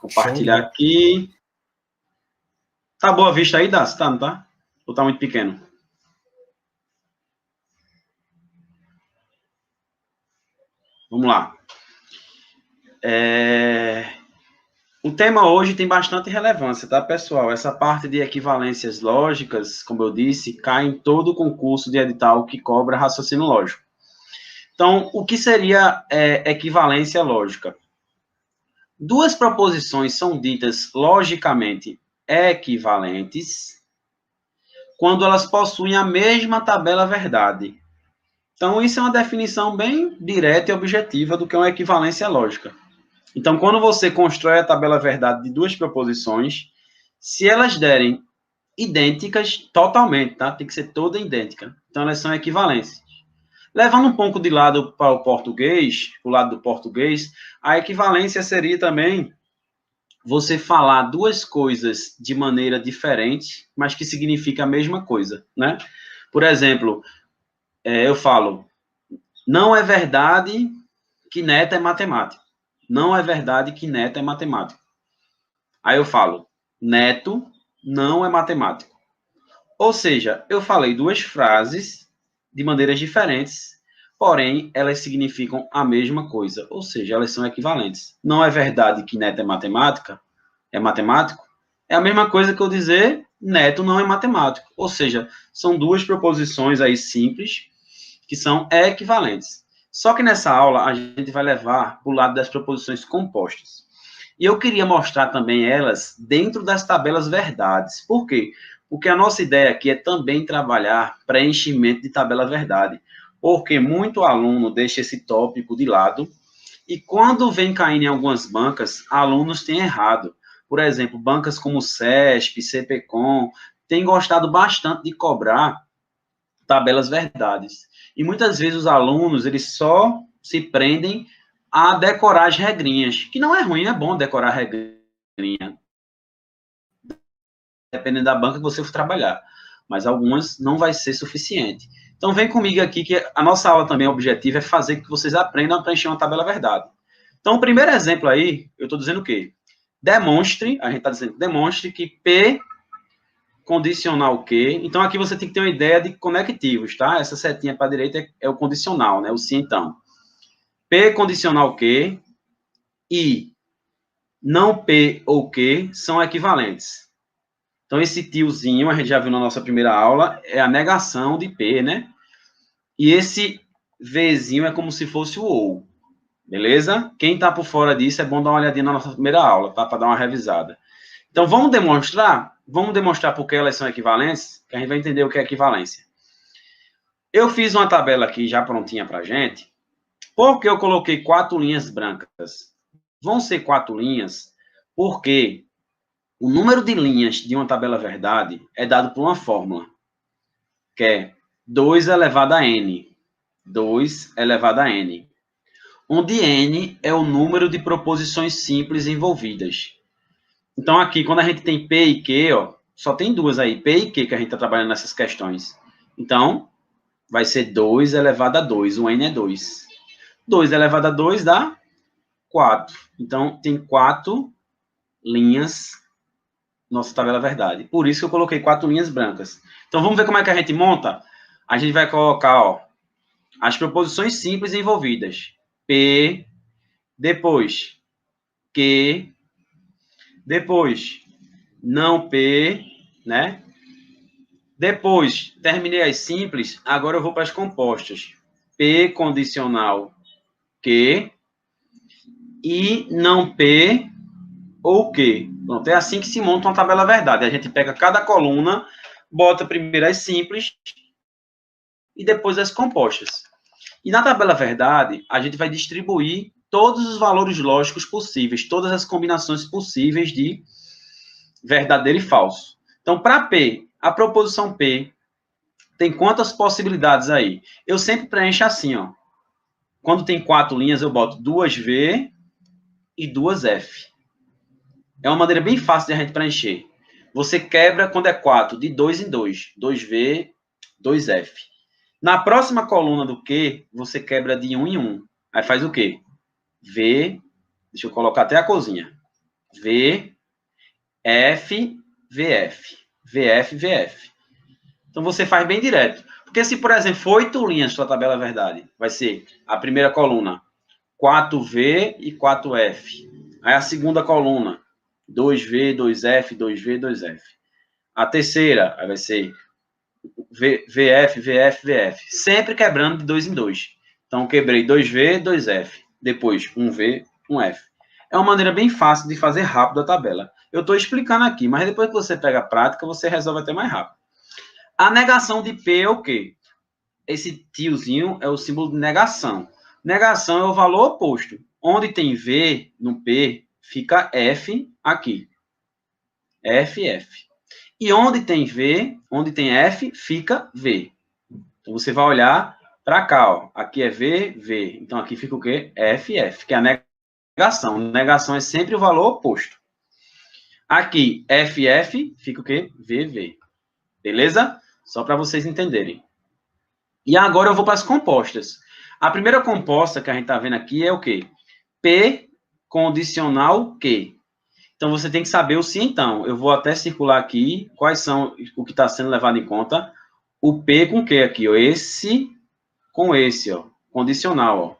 Compartilhar aqui. Tá boa a vista aí, Dácio? Tá, não tá? Ou tá muito pequeno? Vamos lá. O tema hoje tem bastante relevância, tá, pessoal? Essa parte de equivalências lógicas, como eu disse, cai em todo concurso de edital que cobra raciocínio lógico. Então, o que seria equivalência lógica? Duas proposições são ditas logicamente equivalentes quando elas possuem a mesma tabela verdade. Então, isso é uma definição bem direta e objetiva do que é uma equivalência lógica. Então, quando você constrói a tabela verdade de duas proposições, se elas derem idênticas totalmente, tá? Tem que ser toda idêntica. Então, elas são equivalentes. Levando um pouco de lado para o português, o lado do português, a equivalência seria também você falar duas coisas de maneira diferente, mas que significa a mesma coisa, né? Por exemplo, eu falo, não é verdade que Neto é matemático. Não é verdade que Neto é matemático. Aí eu falo, Neto não é matemático. Ou seja, eu falei duas frases de maneiras diferentes, porém, elas significam a mesma coisa. Ou seja, elas são equivalentes. Não é verdade que Neto é matemático. É a mesma coisa que eu dizer Neto não é matemático. Ou seja, são duas proposições aí simples que são equivalentes. Só que nessa aula a gente vai levar para o lado das proposições compostas. E eu queria mostrar também elas dentro das tabelas verdades. Por quê? Porque a nossa ideia aqui é também trabalhar preenchimento de tabela verdade. Porque muito aluno deixa esse tópico de lado e quando vem caindo em algumas bancas, alunos têm errado. Por exemplo, bancas como CESP, CPCom, têm gostado bastante de cobrar tabelas verdades. E muitas vezes os alunos, eles só se prendem a decorar as regrinhas, que não é ruim, é bom decorar regrinha, dependendo da banca que você for trabalhar, mas algumas não vai ser suficiente. Então vem comigo aqui que a nossa aula também, o objetivo é fazer que vocês aprendam a preencher uma tabela verdade. Então o primeiro exemplo aí, eu estou dizendo o quê? Demonstre, a gente está dizendo, demonstre que P condicional Q. Então, aqui você tem que ter uma ideia de conectivos, tá? Essa setinha para a direita é o condicional, né? O se então. P condicional Q e não P ou Q são equivalentes. Então, esse tiozinho, a gente já viu na nossa primeira aula, é a negação de P, né? E esse Vzinho é como se fosse o ou. Beleza? Quem está por fora disso, é bom dar uma olhadinha na nossa primeira aula, tá? Para dar uma revisada. Então, vamos demonstrar? Vamos demonstrar por que elas são equivalentes, que a gente vai entender o que é equivalência. Eu fiz uma tabela aqui já prontinha para a gente, porque eu coloquei 4 linhas brancas. Vão ser 4 linhas, porque o número de linhas de uma tabela verdade é dado por uma fórmula, que é 2 elevado a n. 2 elevado a n. Onde n é o número de proposições simples envolvidas. Então, aqui, quando a gente tem P e Q, ó, só tem duas aí, P e Q, que a gente está trabalhando nessas questões. Então, vai ser 2 elevado a 2, o N é 2. 2 elevado a 2 dá 4. Então, tem 4 linhas nossa tabela verdade. Por isso que eu coloquei 4 linhas brancas. Então, vamos ver como é que a gente monta? A gente vai colocar, ó, as proposições simples envolvidas. P, depois Q, depois não P, né? Depois, terminei as simples, agora eu vou para as compostas. P condicional Q e não P ou Q. Pronto, é assim que se monta uma tabela verdade. A gente pega cada coluna, bota primeiro as simples e depois as compostas. E na tabela verdade, a gente vai distribuir todos os valores lógicos possíveis, todas as combinações possíveis de verdadeiro e falso. Então, para P, a proposição P tem quantas possibilidades aí? Eu sempre preencho assim, ó. Quando tem 4 linhas, eu boto 2V e 2F. É uma maneira bem fácil de a gente preencher. Você quebra, quando é 4, de 2 em 2. 2V, 2F. Na próxima coluna do Q, você quebra de 1 em 1. Aí faz o quê? V, deixa eu colocar até a cozinha. V, F, VF. VF, VF. Então, você faz bem direto. Porque se, por exemplo, for 8 linhas sua tabela verdade, vai ser a primeira coluna 4V e 4F. Aí a segunda coluna 2V, 2F, 2V, 2F. A terceira aí vai ser VF, VF, VF. Sempre quebrando de 2 em 2. Então, quebrei 2V, 2F. Depois, 1V, 1F. É uma maneira bem fácil de fazer rápido a tabela. Eu estou explicando aqui, mas depois que você pega a prática, você resolve até mais rápido. A negação de P é o quê? Esse tiozinho é o símbolo de negação. Negação é o valor oposto. Onde tem V no P, fica F aqui. F, F. E onde tem V, onde tem F, fica V. Então, você vai olhar para cá, ó. Aqui é V, V. Então, aqui fica o quê? F, F, que é a negação. Negação é sempre o valor oposto. Aqui, F, F, fica o quê? V, V. Beleza? Só para vocês entenderem. E agora eu vou para as compostas. A primeira composta que a gente está vendo aqui é o quê? P condicional Q. Então, você tem que saber o se então. Eu vou até circular aqui quais são o que está sendo levado em conta. O P com Q aqui, ó. Esse com esse, ó. Condicional, ó.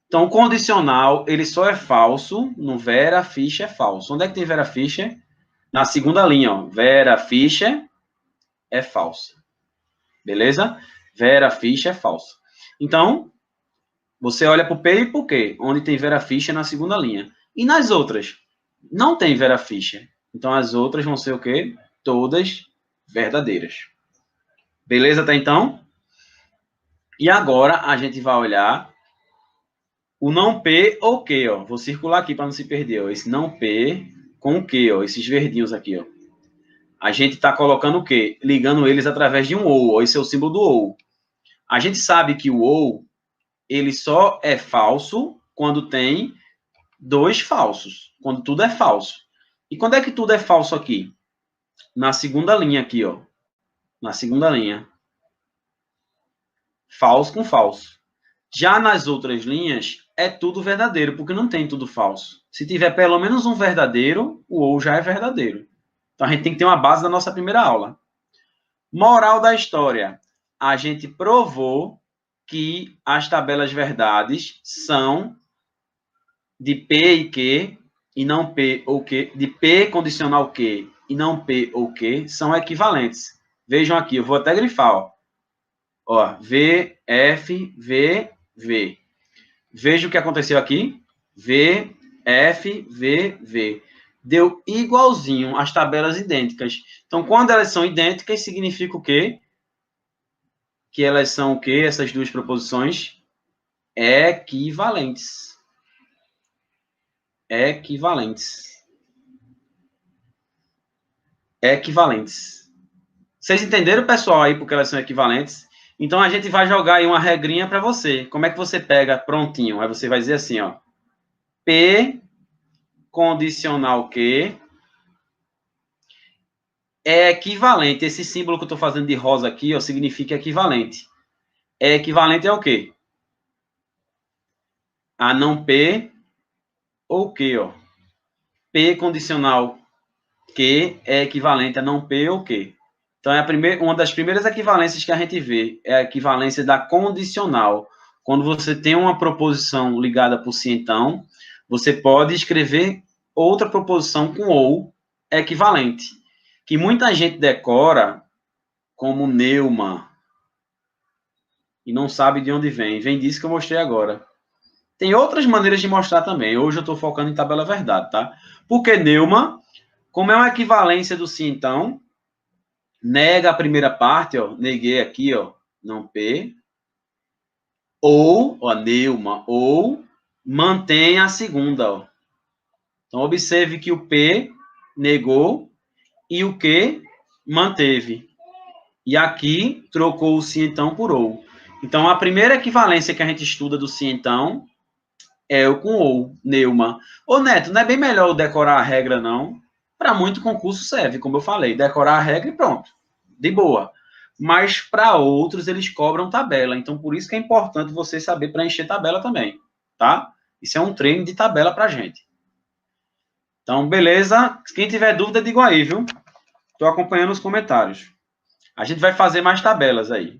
Então, o condicional, ele só é falso no Vera Fischer é falso. Onde é que tem Vera Fischer? Na segunda linha, ó. Vera Fischer é falsa. Beleza? Vera Fischer é falsa. Então, você olha para o P e para o Q, onde tem Vera Fischer na segunda linha. E nas outras? Não tem Vera Fischer. Então, as outras vão ser o quê? Todas verdadeiras. Beleza até então? E agora, a gente vai olhar o não P ou Q, ó. Vou circular aqui para não se perder, ó. Esse não P com o Q, ó. Esses verdinhos aqui, ó. A gente está colocando o quê? Ligando eles através de um OU, ó. Esse é o símbolo do OU. A gente sabe que o OU, ele só é falso quando tem 2 falsos, quando tudo é falso. E quando é que tudo é falso aqui? Na segunda linha aqui, ó. Na segunda linha. Falso com falso. Já nas outras linhas, é tudo verdadeiro, porque não tem tudo falso. Se tiver pelo menos um verdadeiro, o ou já é verdadeiro. Então, a gente tem que ter uma base da nossa primeira aula. Moral da história. A gente provou que as tabelas verdades são de P e Q, e não P ou Q, de P condicional Q e não P ou Q, são equivalentes. Vejam aqui, eu vou até grifar, ó. V, F, V, V. Veja o que aconteceu aqui. V, F, V, V. Deu igualzinho, as tabelas idênticas. Então, quando elas são idênticas, significa o quê? Que elas são o quê? Essas duas proposições equivalentes. Equivalentes. Equivalentes. Vocês entenderam, pessoal, aí porque elas são equivalentes? Então, a gente vai jogar aí uma regrinha para você. Como é que você pega prontinho? Aí você vai dizer assim, ó. P condicional Q é equivalente. Esse símbolo que eu estou fazendo de rosa aqui, ó, significa equivalente. É equivalente a o quê? A não P ou Q, ó. P condicional Q é equivalente a não P ou Q. Então, uma das primeiras equivalências que a gente vê é a equivalência da condicional. Quando você tem uma proposição ligada por si, então, você pode escrever outra proposição com ou equivalente, que muita gente decora como neuma e não sabe de onde vem. Vem disso que eu mostrei agora. Tem outras maneiras de mostrar também. Hoje eu estou focando em tabela verdade, tá? Porque neuma, como é uma equivalência do sim, então, nega a primeira parte, ó, neguei aqui, ó, não P, ou, ó, neuma, ou mantém a segunda, ó. Então, observe que o P negou e o Q manteve. E aqui, trocou o sim, então, por ou. Então, a primeira equivalência que a gente estuda do sim, então, é o com ou, neuma. Ô, Neto, não é bem melhor eu decorar a regra, não? Para muito concurso serve, como eu falei, decorar a regra e pronto. De boa. Mas para outros, eles cobram tabela. Então, por isso que é importante você saber preencher tabela também, tá? Isso é um treino de tabela para gente. Então, beleza. Quem tiver dúvida, diga aí, viu? Estou acompanhando os comentários. A gente vai fazer mais tabelas aí.